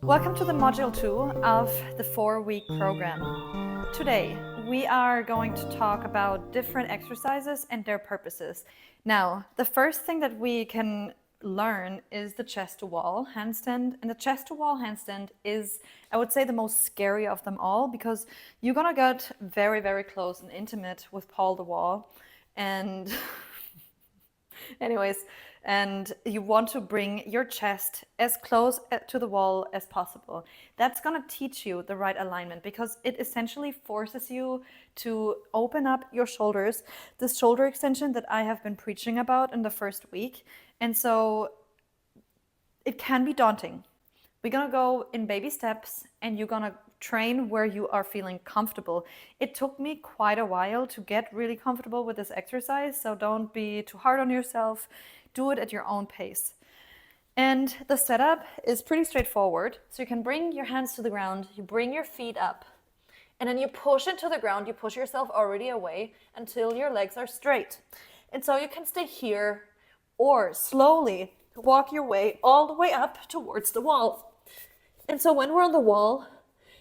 Welcome to the module 2 of the 4-week program. Today, we are going to talk about different exercises and their purposes. Now, the first thing that we can learn is the chest to wall handstand. And the chest to wall handstand is, I would say, the most scary of them all, because you're gonna get very, very close and intimate with Paul the wall. And anyways, and you want to bring your chest as close to the wall as possible. That's going to teach you the right alignment, because it essentially forces you to open up your shoulders, this shoulder extension that I have been preaching about in the first week. And so it can be daunting. We're going to go in baby steps, and you're going to train where you are feeling comfortable. It took me quite a while to get really comfortable with this exercise, so don't be too hard on yourself. Do it at your own pace. And the setup is pretty straightforward. So you can bring your hands to the ground, you bring your feet up, and then you push into the ground. You push yourself already away until your legs are straight. And so you can stay here or slowly walk your way all the way up towards the wall. And so when we're on the wall,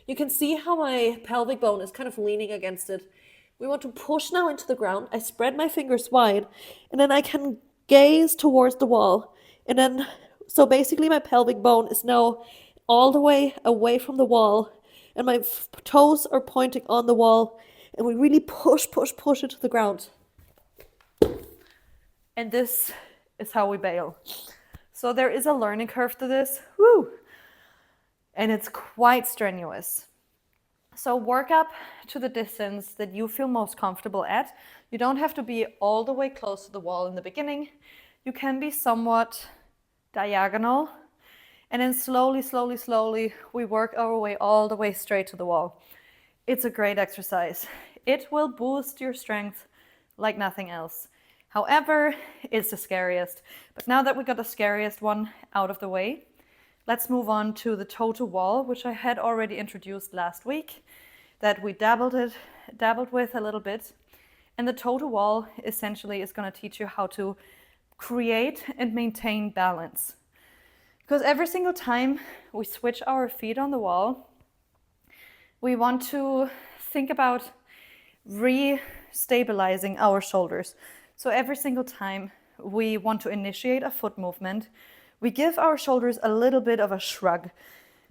you can see how my pelvic bone is kind of leaning against it. We want to push now into the ground. I spread my fingers wide, and then I can gaze towards the wall. And then, so basically my pelvic bone is now all the way away from the wall, and my toes are pointing on the wall, and we really push it to the ground. And this is how we bail. So there is a learning curve to this. Woo! And it's quite strenuous. So work up to the distance that you feel most comfortable at. You don't have to be all the way close to the wall in the beginning. You can be somewhat diagonal. And then slowly, we work our way all the way straight to the wall. It's a great exercise. It will boost your strength like nothing else. However, it's the scariest. But now that we got the scariest one out of the way, let's move on to the toe to wall, which I had already introduced last week, that we dabbled with a little bit. And the toe to wall essentially is going to teach you how to create and maintain balance. Because every single time we switch our feet on the wall, we want to think about re-stabilizing our shoulders. So every single time we want to initiate a foot movement, we give our shoulders a little bit of a shrug,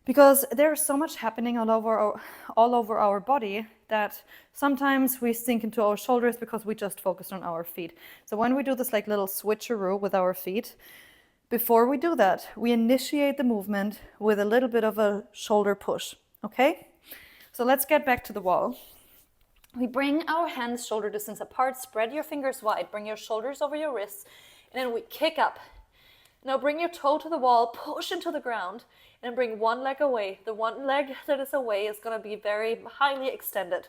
because there's so much happening all over our body that sometimes we sink into our shoulders because we just focused on our feet. So when we do this like little switcheroo with our feet, before we do that, we initiate the movement with a little bit of a shoulder push, okay? So let's get back to the wall. We bring our hands shoulder distance apart, spread your fingers wide, bring your shoulders over your wrists, and then we kick up. Now bring your toe to the wall, push into the ground, and bring one leg away. The one leg that is away is going to be very highly extended.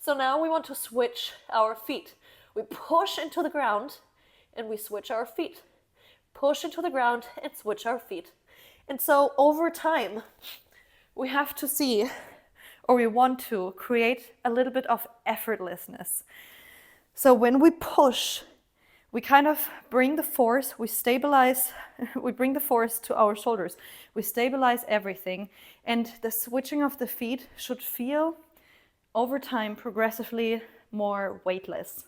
So now we want to switch our feet. We push into the ground, and we switch our feet. Push into the ground and switch our feet. And so over time, we have to see, or we want to create a little bit of effortlessness. So when we push, we kind of bring the force, we stabilize, we bring the force to our shoulders. We stabilize everything, and the switching of the feet should feel, over time, progressively more weightless.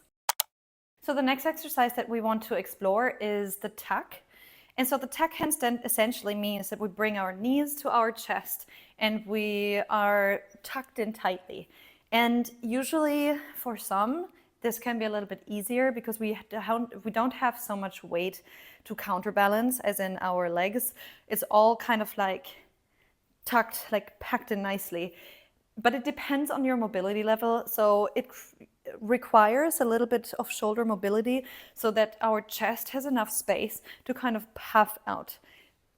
So the next exercise that we want to explore is the tuck. And so the tuck handstand essentially means that we bring our knees to our chest and we are tucked in tightly. And usually for some, this can be a little bit easier because we don't have so much weight to counterbalance as in our legs. It's all kind of like tucked, like packed in nicely. But it depends on your mobility level. So it requires a little bit of shoulder mobility so that our chest has enough space to kind of puff out.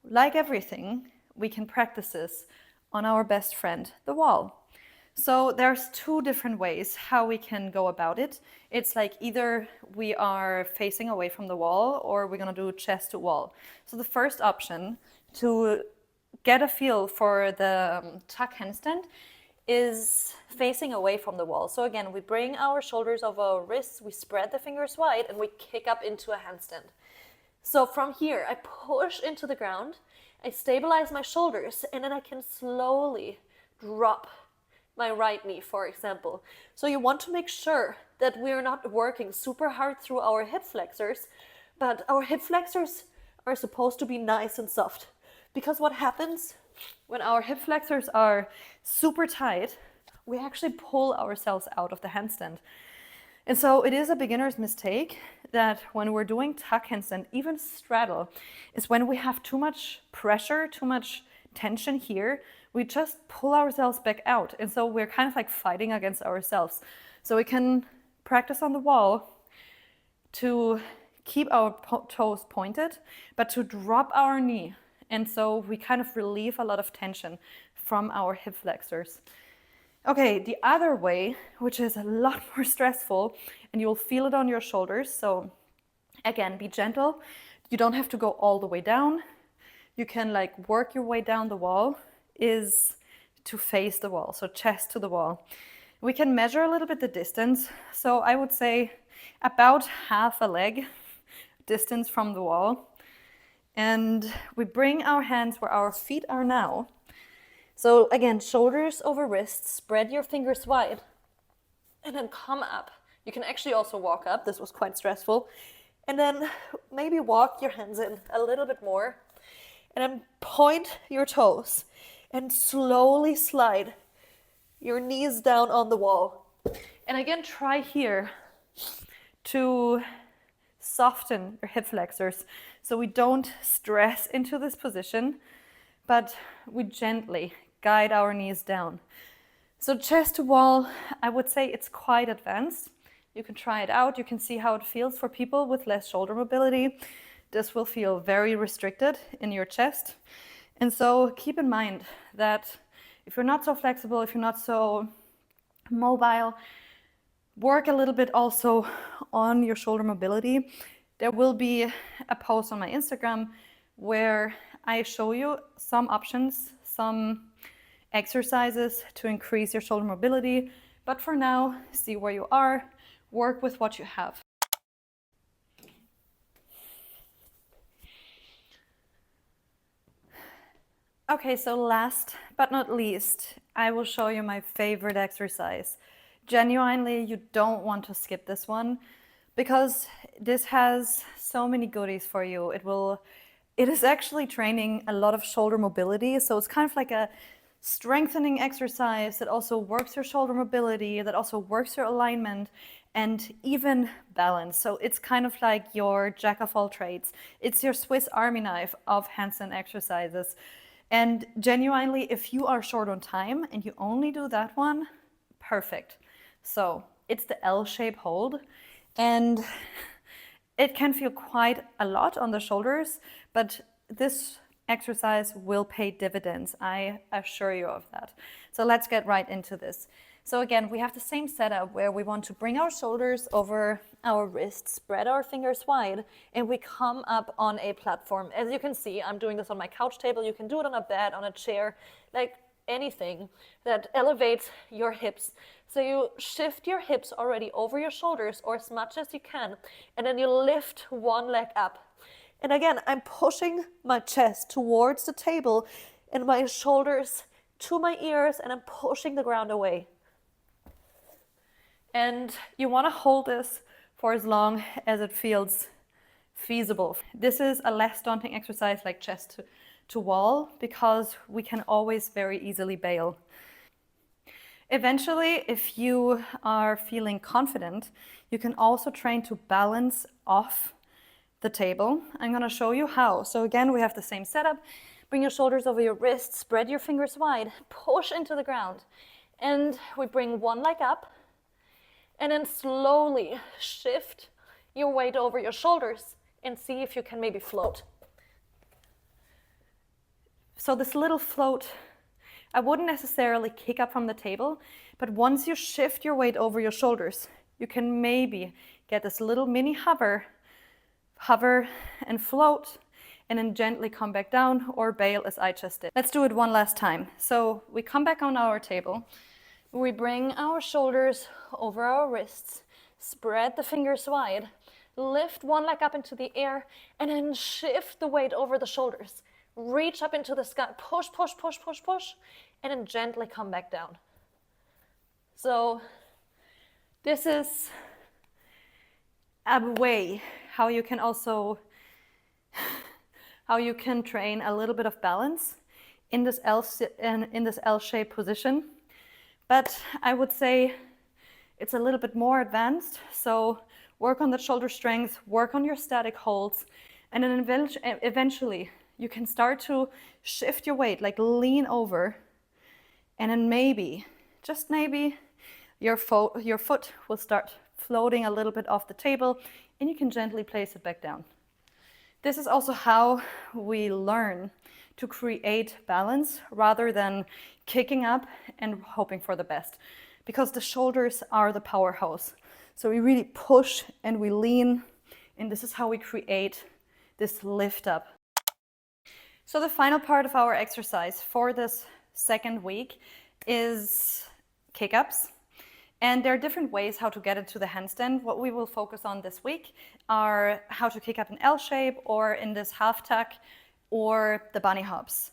Like everything, we can practice this on our best friend, the wall. So there's two different ways how we can go about it. It's like either we are facing away from the wall or we're gonna do chest to wall. So the first option to get a feel for the tuck handstand is facing away from the wall. So again, we bring our shoulders over our wrists, we spread the fingers wide, and we kick up into a handstand. So from here, I push into the ground, I stabilize my shoulders, and then I can slowly drop my right knee, for example. So you want to make sure that we're not working super hard through our hip flexors, but our hip flexors are supposed to be nice and soft. Because what happens when our hip flexors are super tight, we actually pull ourselves out of the handstand. And so it is a beginner's mistake that when we're doing tuck handstand, even straddle, is when we have too much pressure, too much tension here, we just pull ourselves back out. And so we're kind of like fighting against ourselves. So we can practice on the wall to keep our toes pointed, but to drop our knee. And so we kind of relieve a lot of tension from our hip flexors. Okay, the other way, which is a lot more stressful, and you'll feel it on your shoulders. So again, be gentle. You don't have to go all the way down. You can like work your way down the wall, is to face the wall, so chest to the wall. We can measure a little bit the distance. So I would say about half a leg distance from the wall. And we bring our hands where our feet are now. So again, shoulders over wrists, spread your fingers wide, and then come up. You can actually also walk up. This was quite stressful. And then maybe walk your hands in a little bit more. And then point your toes and slowly slide your knees down on the wall. And again, try here to soften your hip flexors so we don't stress into this position, but we gently guide our knees down. So chest to wall, I would say it's quite advanced. You can try it out. You can see how it feels for people with less shoulder mobility. This will feel very restricted in your chest. And so keep in mind that if you're not so flexible, if you're not so mobile, work a little bit also on your shoulder mobility. There will be a post on my Instagram where I show you some options, some exercises to increase your shoulder mobility. But for now, see where you are, work with what you have. Okay, so last but not least, I will show you my favorite exercise. Genuinely, you don't want to skip this one because this has so many goodies for you. It is actually training a lot of shoulder mobility. So it's kind of like a strengthening exercise that also works your shoulder mobility, that also works your alignment and even balance. So it's kind of like your jack of all trades. It's your Swiss Army knife of handstand exercises. And genuinely, if you are short on time and you only do that one, perfect. So it's the L-shape hold, and it can feel quite a lot on the shoulders, but this exercise will pay dividends. I assure you of that. So let's get right into this. So again, we have the same setup where we want to bring our shoulders over our wrists, spread our fingers wide, and we come up on a platform. As you can see, I'm doing this on my couch table. You can do it on a bed, on a chair, like anything that elevates your hips. So you shift your hips already over your shoulders or as much as you can, and then you lift one leg up. And again, I'm pushing my chest towards the table and my shoulders to my ears, and I'm pushing the ground away. And you want to hold this for as long as it feels feasible. This is a less daunting exercise like chest to wall because we can always very easily bail. Eventually, if you are feeling confident, you can also train to balance off the table. I'm going to show you how. So again, we have the same setup. Bring your shoulders over your wrists, spread your fingers wide, push into the ground. And we bring one leg up, and then slowly shift your weight over your shoulders and see if you can maybe float. So this little float, I wouldn't necessarily kick up from the table, but once you shift your weight over your shoulders, you can maybe get this little mini hover and float, and then gently come back down or bail as I just did. Let's do it one last time. So we come back on our table. We bring our shoulders over our wrists, spread the fingers wide, lift one leg up into the air, and then shift the weight over the shoulders. Reach up into the sky, push, push, push, push, push, and then gently come back down. So this is a way how you can train a little bit of balance in this L-shaped position. But I would say it's a little bit more advanced. So work on the shoulder strength, work on your static holds, and then eventually you can start to shift your weight, like lean over, and then maybe, just maybe, your foot will start floating a little bit off the table, and you can gently place it back down. This is also how we learn to create balance rather than kicking up and hoping for the best, because the shoulders are the powerhouse. So we really push and we lean, and this is how we create this lift up. So the final part of our exercise for this second week is kick-ups. And there are different ways how to get into the handstand. What we will focus on this week are how to kick up in L shape or in this half tuck or the bunny hops.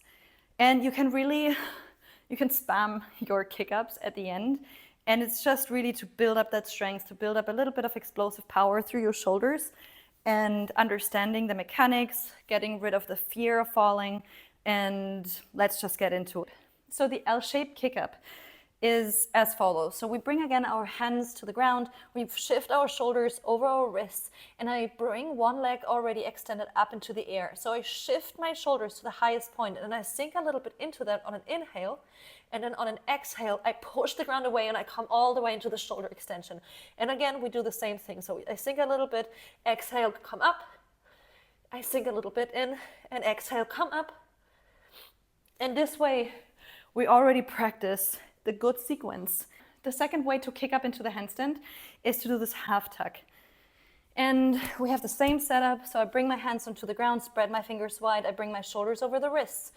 And you can spam your kick-ups at the end. And it's just really to build up that strength, to build up a little bit of explosive power through your shoulders and understanding the mechanics, getting rid of the fear of falling, and let's just get into it. So the L-shaped kick-up is as follows. So we bring again our hands to the ground, we shift our shoulders over our wrists, and I bring one leg already extended up into the air. So I shift my shoulders to the highest point, and I sink a little bit into that on an inhale, and then on an exhale, I push the ground away and I come all the way into the shoulder extension. And again, we do the same thing. So I sink a little bit, exhale, come up. I sink a little bit in, and exhale, come up. And this way, we already practice the good sequence. The second way to kick up into the handstand is to do this half tuck. And we have the same setup. So I bring my hands onto the ground, spread my fingers wide, I bring my shoulders over the wrists.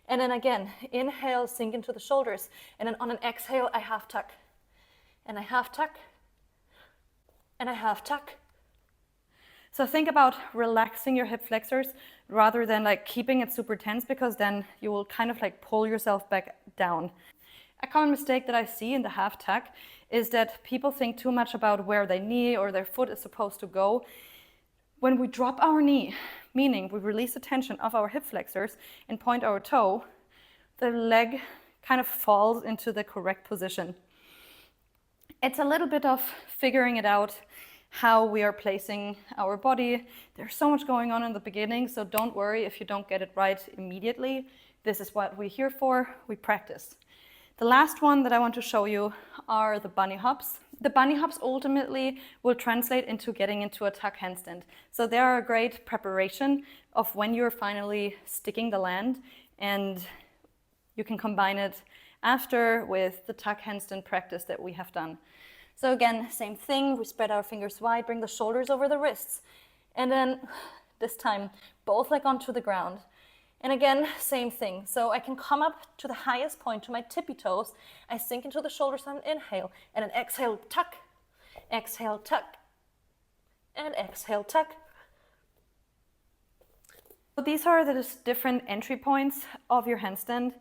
And then again, inhale, sink into the shoulders. And then on an exhale, I half tuck. And I half tuck. And I half tuck. So think about relaxing your hip flexors rather than like keeping it super tense, because then you will kind of like pull yourself back down. A common mistake that I see in the half tuck is that people think too much about where their knee or their foot is supposed to go. When we drop our knee, meaning we release the tension of our hip flexors and point our toe, the leg kind of falls into the correct position. It's a little bit of figuring it out, how we are placing our body. There's so much going on in the beginning, so don't worry if you don't get it right immediately. This is what we're here for, we practice. The last one that I want to show you are the bunny hops. The bunny hops ultimately will translate into getting into a tuck handstand. So they are a great preparation of when you're finally sticking the land, and you can combine it after with the tuck handstand practice that we have done. So again, same thing, we spread our fingers wide, bring the shoulders over the wrists, and then this time both leg onto the ground. And again, same thing. So I can come up to the highest point, to my tippy toes. I sink into the shoulders on an inhale, and an exhale, tuck, and exhale, tuck. So these are the different entry points of your handstand,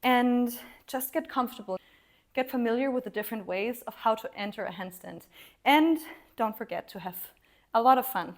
and just get comfortable. Get familiar with the different ways of how to enter a handstand. And don't forget to have a lot of fun.